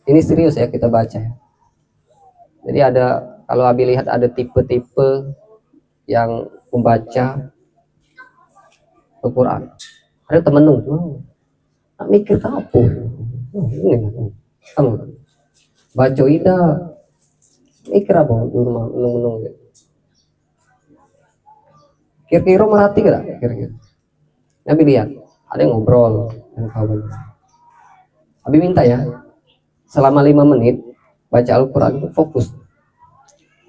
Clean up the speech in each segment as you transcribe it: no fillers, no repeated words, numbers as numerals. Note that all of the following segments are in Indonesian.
Ini serius ya kita baca ya. Jadi ada, kalau Abi lihat ada tipe-tipe yang membaca Al-Quran. Ada temenung, tak mikir apa. Ini kamu baca ida mikir apa dulu menung. Kira-kira merhati gak? Kira-kira Nabi lihat ada yang ngobrol dengan kawan. Abi minta ya, selama 5 menit baca Al-Quran itu fokus.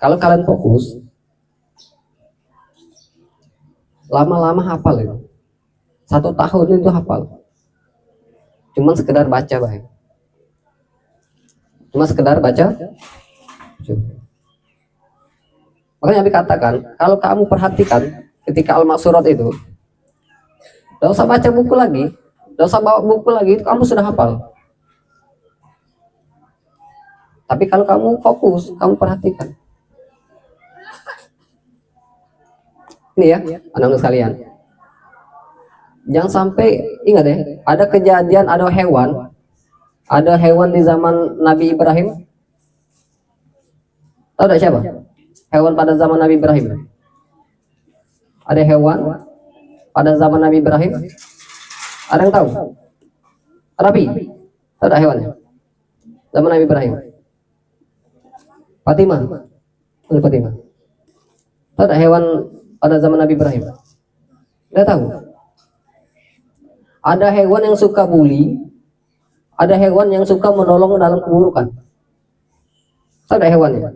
Kalau kalian fokus, lama-lama hafal itu. 1 tahun itu hafal. Cuman sekedar baca baik. Cuma sekedar baca. Makanya Abi katakan, kalau kamu perhatikan ketika Al-Maksurat itu, gak usah baca buku lagi, gak usah bawa buku lagi, itu kamu sudah hafal. Tapi kalau kamu fokus, kamu perhatikan. Ini ya, anak-anak sekalian. Jangan sampai, ingat ya, ada kejadian, ada hewan di zaman Nabi Ibrahim. Tahu tidak siapa? Hewan pada zaman Nabi Ibrahim. Ada hewan pada zaman Nabi Ibrahim. Ada yang tahu? Rabi. Tahu tidak hewannya? Zaman Nabi Ibrahim. Fatimah. Fatimah. Tahu tidak hewan pada zaman Nabi Ibrahim? Tidak tahu. Ada hewan yang suka bully. Ada hewan yang suka menolong dalam keburukan. Tahu tidak hewannya?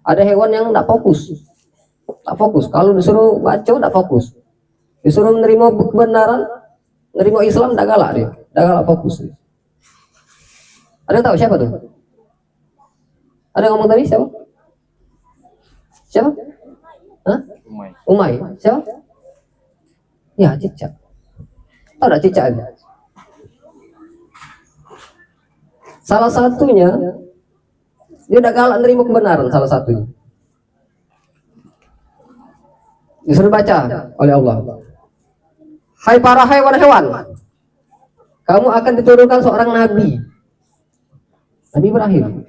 Ada hewan yang tidak fokus. Tak fokus. Kalau disuruh baca tidak fokus. Disuruh menerima kebenaran, menerima Islam tidak galak dia. Tidak galak fokus. Ada yang tahu siapa tuh? Ada yang ngomong tadi siapa? Siapa? Hah? Umay. Siapa? Ya, cicak. Tahu tidak cicak ini? Salah satunya, dia tidak galak menerima kebenaran, salah satunya. Disuruh baca oleh Allah. Hai para hewan-hewan, kamu akan diturunkan seorang nabi. Nabi Ibrahim.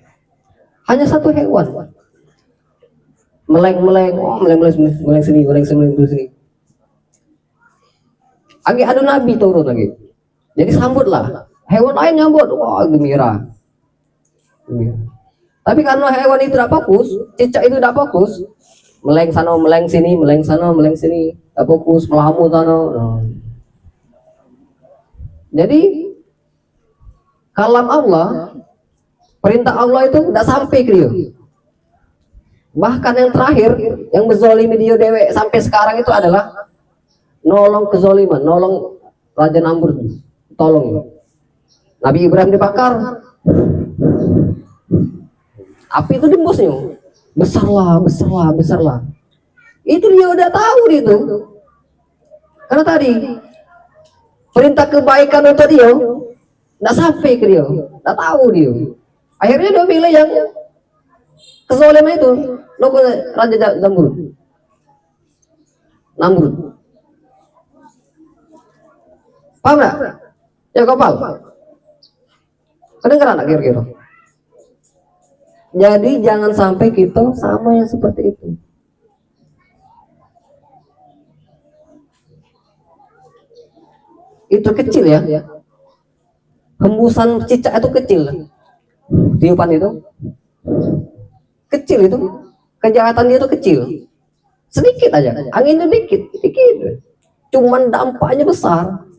Hanya satu hewan. Meleng sini. Lagi ada nabi turun lagi. Jadi sambutlah. Hewan lain nyambut, wah gembira. Tapi karena hewan itu tidak fokus, cicak itu tidak fokus, meleng sana, meleng sini, tidak fokus, melamu sana. Jadi kalam Allah, perintah Allah itu tidak sampai ke dia. Bahkan yang terakhir, yang berzolimi dia dewek sampai sekarang itu adalah nolong kezoliman, nolong Raja Namrud, tolong. Nabi Ibrahim dibakar, api itu dembusnya, besarlah. Itu dia udah tahu itu, karena tadi perintah kebaikan untuk dia nggak sampai ke dia, nggak tahu dia. Akhirnya dia pilih yang kezaliman itu, Raja Namrud. Paham nggak? Ya kapal. Kedengeran nggak kira-kira? Jadi jangan sampai kita sama yang seperti itu. Itu kecil ya. Hembusan cicak itu kecil. Tiupan itu kecil itu. Kejahatan dia itu kecil. Sedikit aja. Anginnya dikit. Cuman dampaknya besar.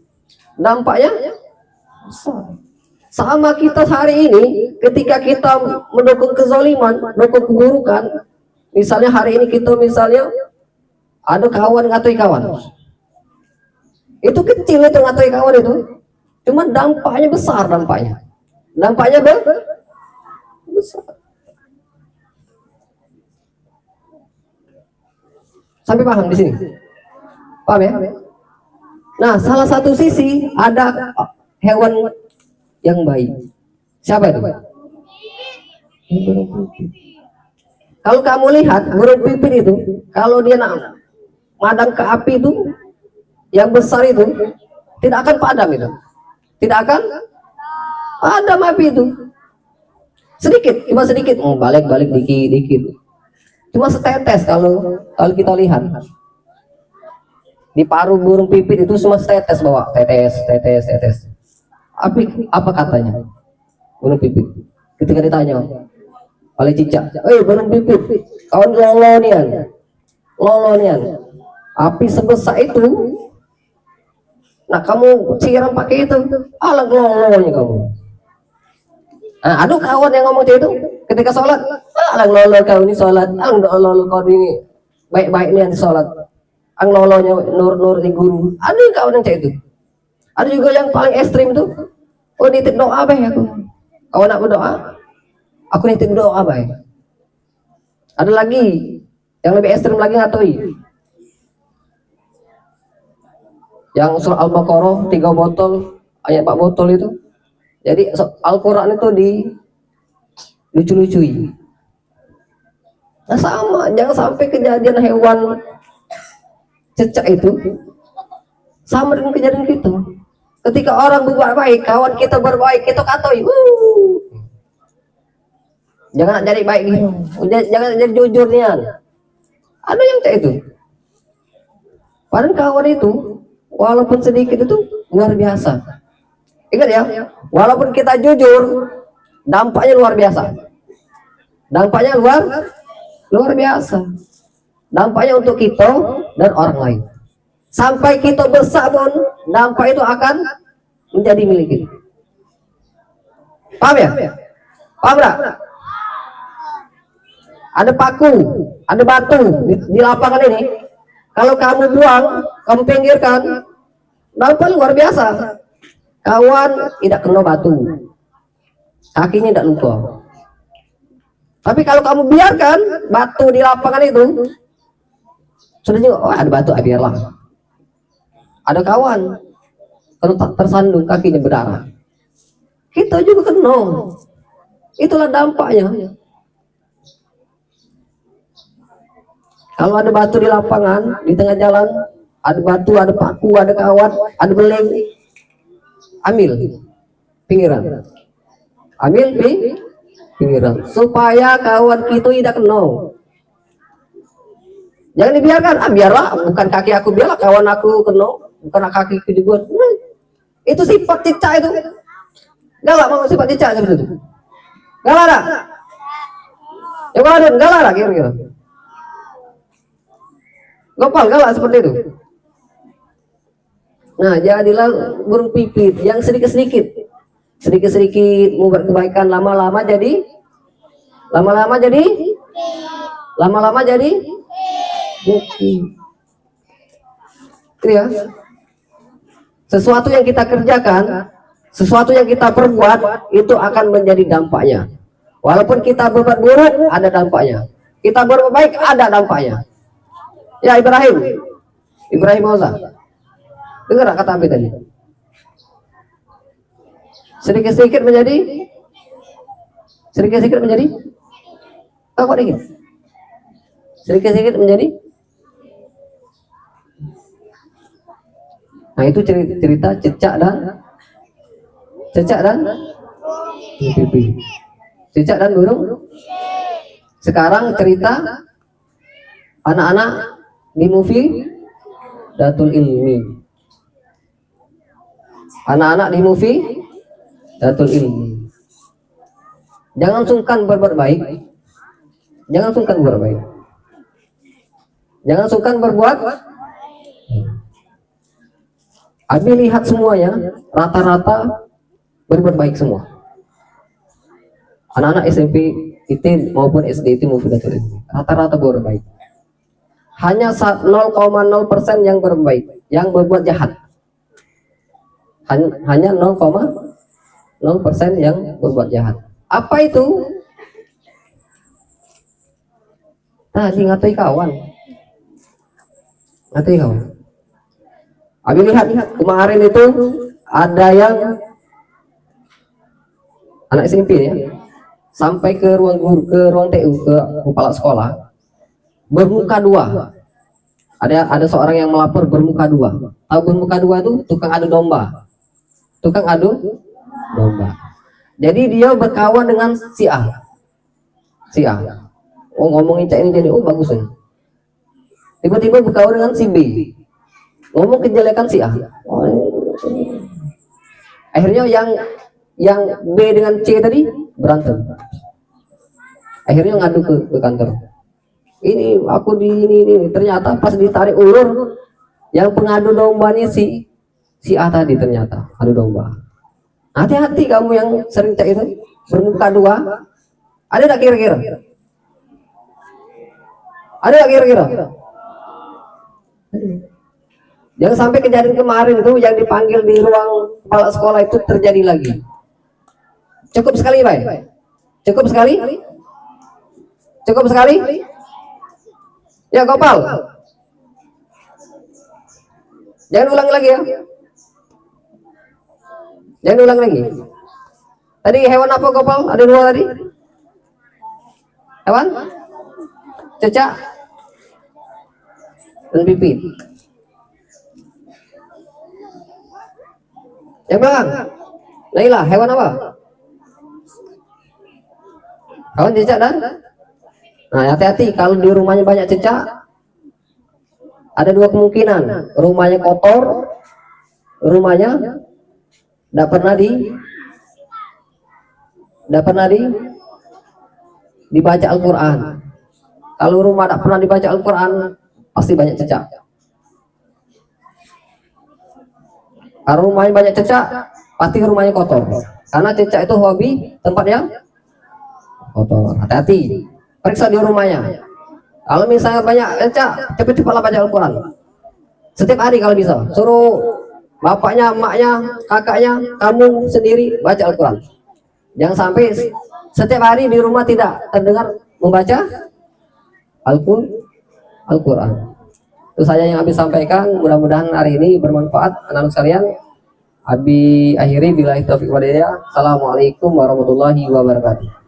Sama kita hari ini, ketika kita mendukung kezaliman, mendukung keburukan, misalnya hari ini kita ada kawan ngatui kawan, itu kecil itu ngatui kawan itu, cuma dampaknya besar, dampaknya besar. Sampai paham di sini? Paham ya? Nah, salah satu sisi ada hewan yang baik. Siapa itu? Kalau kamu lihat burung pipit itu, kalau dia madang ke api itu, yang besar itu tidak akan padam itu, tidak akan Ada api itu. Sedikit, cuma sedikit. Balik-balik dikit-dikit. Cuma setetes kalau kita lihat. Di paruh burung pipit itu cuma setetes bawa, tetes. Api apa katanya? Burung pipit. Ketika ditanya oleh cicak, burung pipit, kawan lolo nian. Api sebesar itu, nah kamu siram pakai itu, alang lolonya kamu. Nah, aduh kawan yang ngomong itu ketika sholat, alang lolo kau ini sholat, alang lolo kau ini baik-baik nian sholat, ang lolonya nur di guru. Aduh kawan yang itu. Ada juga yang paling ekstrim itu, nitip doa aku. Kawan nak berdoa, aku nitip doa baik. Ada lagi yang lebih ekstrim lagi ngatoi. Yang surah Al-Baqarah 3 botol, ayat 4 botol itu. Jadi Al-Quran itu lucu-lucui. Nah sama, jangan sampai kejadian hewan cecak itu sama dengan kejadian kita. Ketika orang berbuat baik, kawan kita berbaik, kita katoi. Jangan jadi baik gitu. Jangan jadi jujur nian. Ada yang kayak itu. Padahal kawan itu walaupun sedikit itu luar biasa. Ingat ya, walaupun kita jujur, dampaknya luar biasa. Dampaknya luar biasa. Dampaknya untuk kita dan orang lain. Sampai kita besar pun, dampak itu akan menjadi milik kita. Paham ya? Paham tak? Ada paku, ada batu di lapangan ini. Kalau kamu buang, kamu pinggirkan, dampak luar biasa. Kawan tidak kena batu, kakinya tidak luka. Tapi kalau kamu biarkan batu di lapangan itu, sudah juga, ada batu, biarlah. Ada kawan kalau tak tersandung kakinya berdarah, kita juga kena. Itulah dampaknya. Kalau ada batu di lapangan, di tengah jalan, ada batu, ada paku, ada kawat, ada beling, ambil pinggiran, ambil pinggiran, supaya kawan kita tidak kena. Jangan dibiarkan, biarlah, bukan kaki aku, biarlah kawan aku kena, bukan kaki aku juga. Itu sifat cicak itu. Galak mau sifat cicak seperti itu. Galak ada? Ya ada, galak ada kira-kira. Gopal galak seperti itu. Nah, jadilah burung pipit yang sedikit-sedikit membuat kebaikan, lama-lama jadi bukti. Ya. Sesuatu yang kita kerjakan, sesuatu yang kita perbuat itu akan menjadi dampaknya. Walaupun kita berbuat buruk, ada dampaknya. Kita berbuat baik, ada dampaknya. Ya Ibrahim Moza, dengar kata Abi tadi. Sedikit-sedikit menjadi apa kok dikit? Sedikit-sedikit menjadi. Nah itu cerita cicak dan burung. Sekarang cerita anak-anak di movie Datul Ilmi. Anak-anak di movie Datul Ilmi. Jangan sungkan berbuat baik. Jangan sungkan berbuat. Abi lihat semuanya, rata-rata berbuat baik semua. Anak-anak SMP itu maupun SD itu movie Datul Ilmi, rata-rata berbuat baik. Hanya 0,0% yang berbaik, yang berbuat jahat. Hanya 0,0% yang berbuat jahat. Apa itu? Tadi ngatai kawan. Abi lihat kemarin itu ada yang anak SMP ya, sampai ke ruang guru, ke ruang TU, ke kepala sekolah. Bermuka dua. Ada seorang yang melapor bermuka dua. Tahu bermuka dua itu tukang adu domba. Jadi dia berkawan dengan si A. Si A. Oh, ngomongin cak ini jadi oh bagus nih. Tiba-tiba berkawan dengan si B. Ngomong kejelekan si A. Oh, akhirnya yang B dengan C tadi berantem. Akhirnya ngadu ke kantor. Ini aku di ini. Ternyata pas ditarik ulur, yang pengadu dombanya si A tadi ternyata adu domba. Hati-hati kamu yang sering cek itu bermuka dua. Ada tak kira-kira? Ada tak kira-kira? Jangan sampai kejadian kemarin itu yang dipanggil di ruang kepala sekolah itu terjadi lagi. Cukup sekali, Pak. Cukup sekali? Cukup sekali? Ya, Gopal. Jangan ulang lagi ya. Jangan ulang lagi. Tadi hewan apa, Gopal? Ada dua tadi. Hewan? Cecak dan pipit. Yang belakang. Naila, hewan apa? Hewan cecak dan? Nah, hati-hati kalau di rumahnya banyak cecak. Ada dua kemungkinan, rumahnya kotor, rumahnya tidak pernah dibaca Al-Quran. Kalau rumah tidak pernah dibaca Al-Quran, pasti banyak cecak. Kalau rumahnya banyak cecak, pasti rumahnya kotor. Karena cecak itu hobi tempat yang kotor. Hati-hati, periksa di rumahnya. Kalau misalnya banyak cecak, cepat-cepatlah baca Al-Quran. Setiap hari kalau bisa, suruh bapaknya, emaknya, kakaknya, kamu sendiri baca Al-Quran. Jangan sampai setiap hari di rumah tidak terdengar membaca Al-Quran. Itu saja yang Abi sampaikan. Mudah-mudahan hari ini bermanfaat anak-anak sekalian. Abi akhiri billahi taufiq wal hidayah. Assalamualaikum warahmatullahi wabarakatuh.